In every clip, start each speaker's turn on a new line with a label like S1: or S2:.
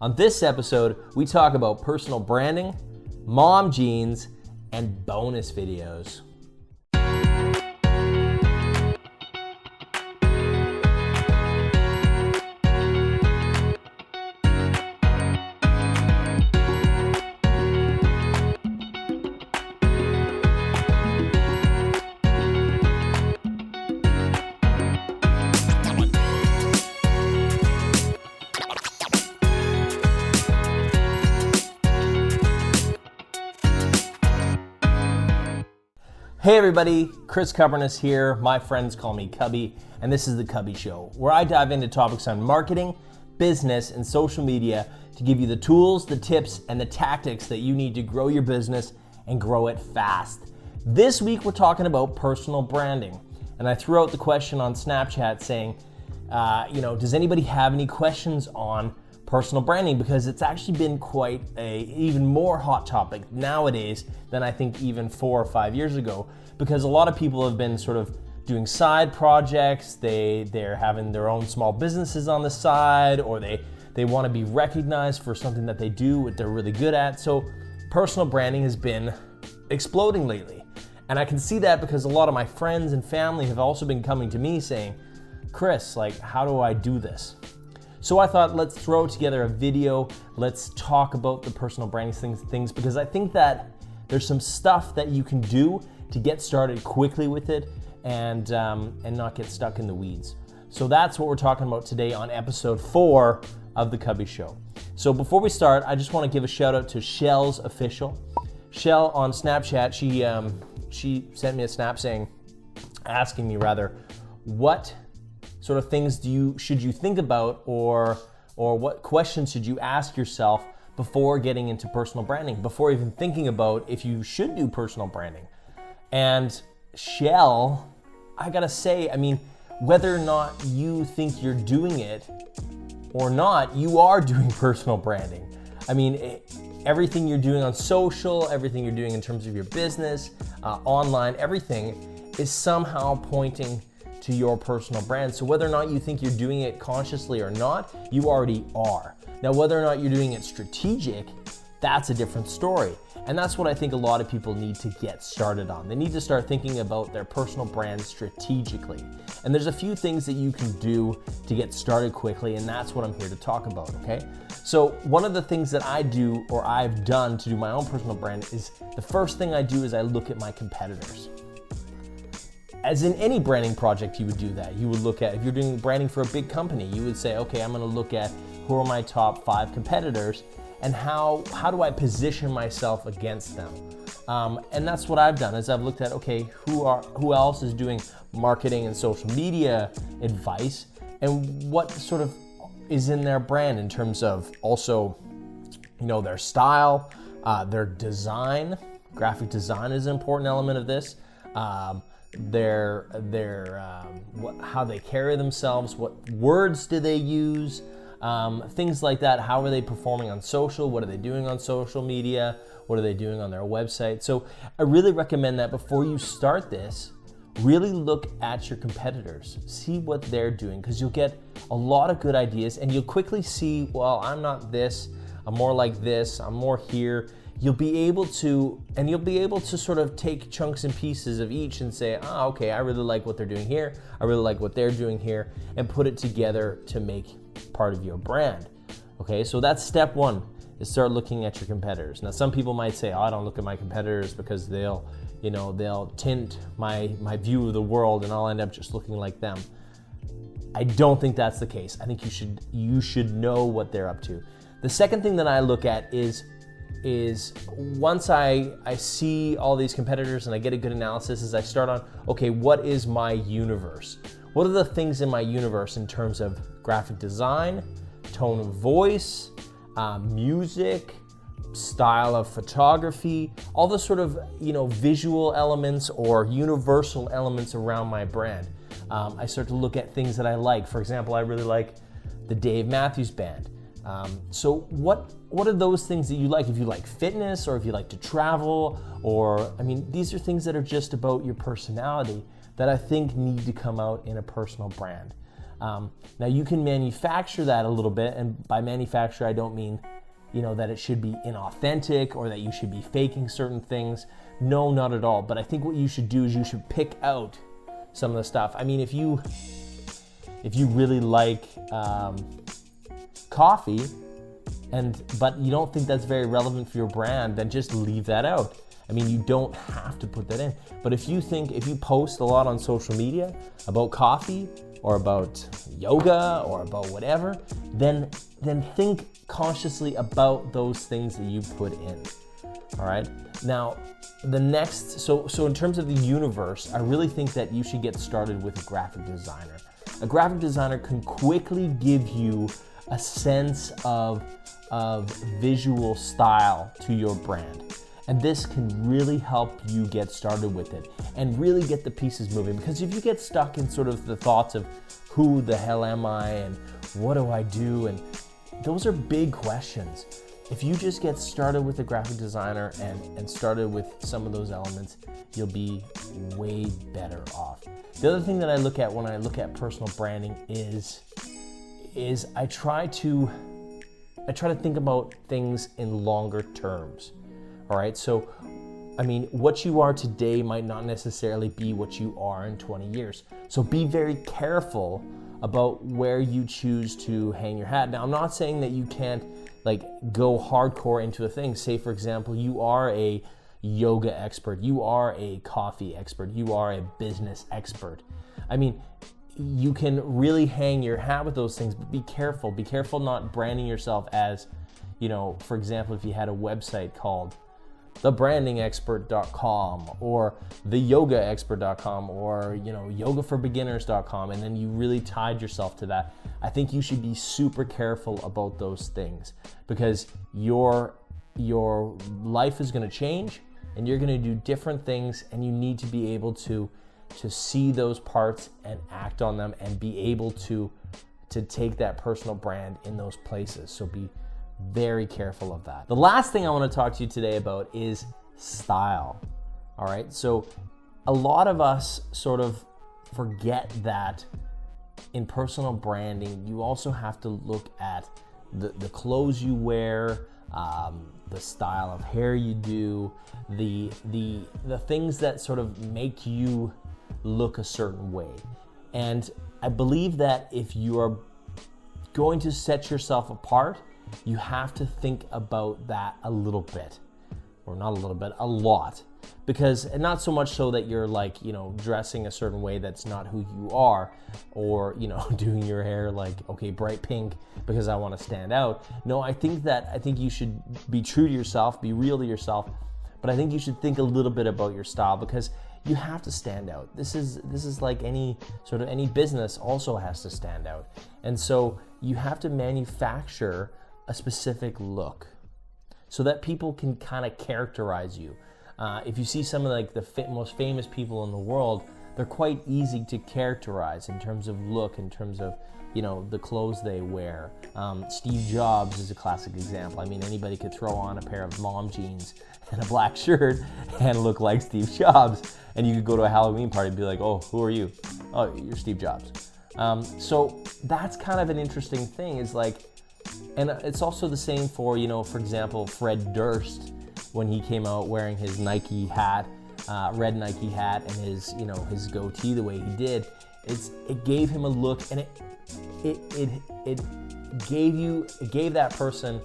S1: On this episode, we talk about personal branding, mom jeans, and bonus videos. Hey everybody, Chris Kubberness here. My friends call me Kubby, and this is the Kubby Show, where I dive into topics on marketing, business, and social media to give you the tools, the tips, and the tactics that you need to grow your business and grow it fast. This week we're talking about personal branding, and I threw out the question on Snapchat saying, does anybody have any questions on personal branding, because it's actually been quite a even more hot topic nowadays than I think even 4 or 5 years ago, because a lot of people have been sort of doing side projects, they're having their own small businesses on the side, or they want to be recognized for something that they do, what they're really good at. So personal branding has been exploding lately. And I can see that because a lot of my friends and family have also been coming to me saying, Chris, how do I do this? So I thought, let's throw together a video. Let's talk about the personal branding things, because I think that there's some stuff that you can do to get started quickly with it and not get stuck in the weeds. So that's what we're talking about today on episode 4 of the Kubby Show. So before we start, I just want to give a shout out to Shell's Official. Shell on Snapchat, she sent me a snap asking me what sort of things should you think about, or what questions should you ask yourself before getting into personal branding, before even thinking about if you should do personal branding. And Shell, I gotta say, whether or not you think you're doing it or not, you are doing personal branding. Everything you're doing on social, everything you're doing in terms of your business, online, everything is somehow pointing to your personal brand. So whether or not you think you're doing it consciously or not, you already are. Now, whether or not you're doing it strategic, that's a different story. And that's what I think a lot of people need to get started on. They need to start thinking about their personal brand strategically. And there's a few things that you can do to get started quickly, and that's what I'm here to talk about, okay? So one of the things that I do, or I've done to do my own personal brand, is the first thing I do is I look at my competitors. As in any branding project, you would do that. You would look at, if you're doing branding for a big company, you would say, okay, I'm gonna look at who are my top 5 competitors and how do I position myself against them? And that's what I've done, is I've looked at, okay, who else is doing marketing and social media advice, and what sort of is in their brand in terms of also, their style, their design. Graphic design is an important element of this. How they carry themselves, what words do they use, things like that. How are they performing on social? What are they doing on social media? What are they doing on their website? So I really recommend that before you start this, really look at your competitors, see what they're doing, because you'll get a lot of good ideas, and you'll quickly see, well, I'm not this, I'm more like this, I'm more here. You'll be able to sort of take chunks and pieces of each and say, okay, I really like what they're doing here, I really like what they're doing here, and put it together to make part of your brand. Okay, so that's step 1, is start looking at your competitors. Now, some people might say, I don't look at my competitors because they'll tint my view of the world and I'll end up just looking like them. I don't think that's the case. I think you should know what they're up to. The second thing that I look at is once I see all these competitors and I get a good analysis, is I start on, okay, what is my universe? What are the things in my universe in terms of graphic design, tone of voice, music, style of photography, all the sort of, visual elements or universal elements around my brand. I start to look at things that I like. For example, I really like the Dave Matthews Band. So what are those things that you like? If you like fitness, or if you like to travel, or, these are things that are just about your personality that I think need to come out in a personal brand. Now you can manufacture that a little bit, and by manufacture I don't mean, that it should be inauthentic or that you should be faking certain things. No, not at all. But I think what you should do is you should pick out some of the stuff. I mean, if you really like coffee, but you don't think that's very relevant for your brand, then just leave that out. I mean, you don't have to put that in. But if you post a lot on social media about coffee or about yoga or about whatever, then think consciously about those things that you put in. All right. Now, the next, so in terms of the universe, I really think that you should get started with a graphic designer. A graphic designer can quickly give you a sense of visual style to your brand. And this can really help you get started with it and really get the pieces moving. Because if you get stuck in sort of the thoughts of who the hell am I and what do I do, and those are big questions. If you just get started with a graphic designer and started with some of those elements, you'll be way better off. The other thing that I look at when I look at personal branding is I try to think about things in longer terms. All right, so I mean, what you are today might not necessarily be what you are in 20 years. So be very careful about where you choose to hang your hat. Now, I'm not saying that you can't go hardcore into a thing. Say, for example, you are a yoga expert, you are a coffee expert, you are a business expert. I mean, you can really hang your hat with those things, but be careful. Be careful not branding yourself as, for example, if you had a website called thebrandingexpert.com or theyogaexpert.com or yogaforbeginners.com, and then you really tied yourself to that. I think you should be super careful about those things, because your life is going to change and you're going to do different things, and you need to be able to see those parts and act on them and be able to take that personal brand in those places. So be very careful of that. The last thing I want to talk to you today about is style. All right, so a lot of us sort of forget that in personal branding, you also have to look at the clothes you wear, the style of hair you do, the things that sort of make you look a certain way. And I believe that if you are going to set yourself apart, you have to think about that a little bit, or not a little bit, a lot. Because, and not so much so that you're dressing a certain way that's not who you are, or, doing your hair bright pink because I want to stand out. No, I think you should be true to yourself, be real to yourself, but I think you should think a little bit about your style, because you have to stand out. This is like any business also has to stand out. And so you have to manufacture a specific look so that people can kind of characterize you. If you see some of the most famous people in the world, they're quite easy to characterize in terms of look, in terms of the clothes they wear. Steve Jobs is a classic example. I mean, anybody could throw on a pair of mom jeans and a black shirt and look like Steve Jobs, and you could go to a Halloween party and be like, oh, who are you? Oh, you're Steve Jobs. So that's kind of an interesting thing, and it's also the same for, for example, Fred Durst, when he came out wearing his Nike hat, red Nike hat, and his goatee the way he did. It gave him a look, and it gave that person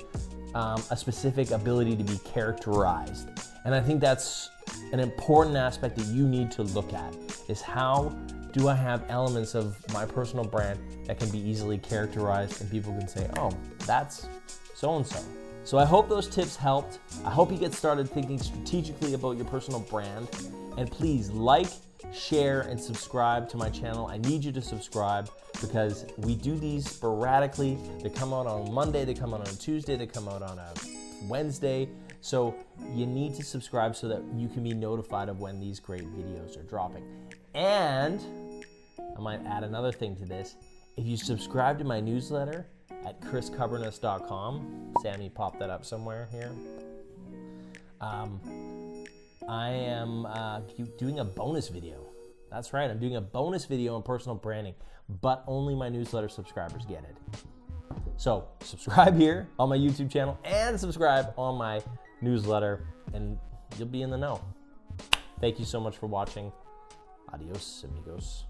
S1: a specific ability to be characterized. And I think that's an important aspect that you need to look at, is how do I have elements of my personal brand that can be easily characterized and people can say, oh, that's so-and-so. So I hope those tips helped. I hope you get started thinking strategically about your personal brand. And please share, and subscribe to my channel. I need you to subscribe, because we do these sporadically. They come out on Monday, they come out on a Tuesday, they come out on a Wednesday. So you need to subscribe so that you can be notified of when these great videos are dropping. And I might add another thing to this. If you subscribe to my newsletter at chriscuberness.com, Sammy popped that up somewhere here. I am doing a bonus video. That's right, I'm doing a bonus video on personal branding, but only my newsletter subscribers get it. So subscribe here on my YouTube channel and subscribe on my newsletter, and you'll be in the know. Thank you so much for watching. Adios, amigos.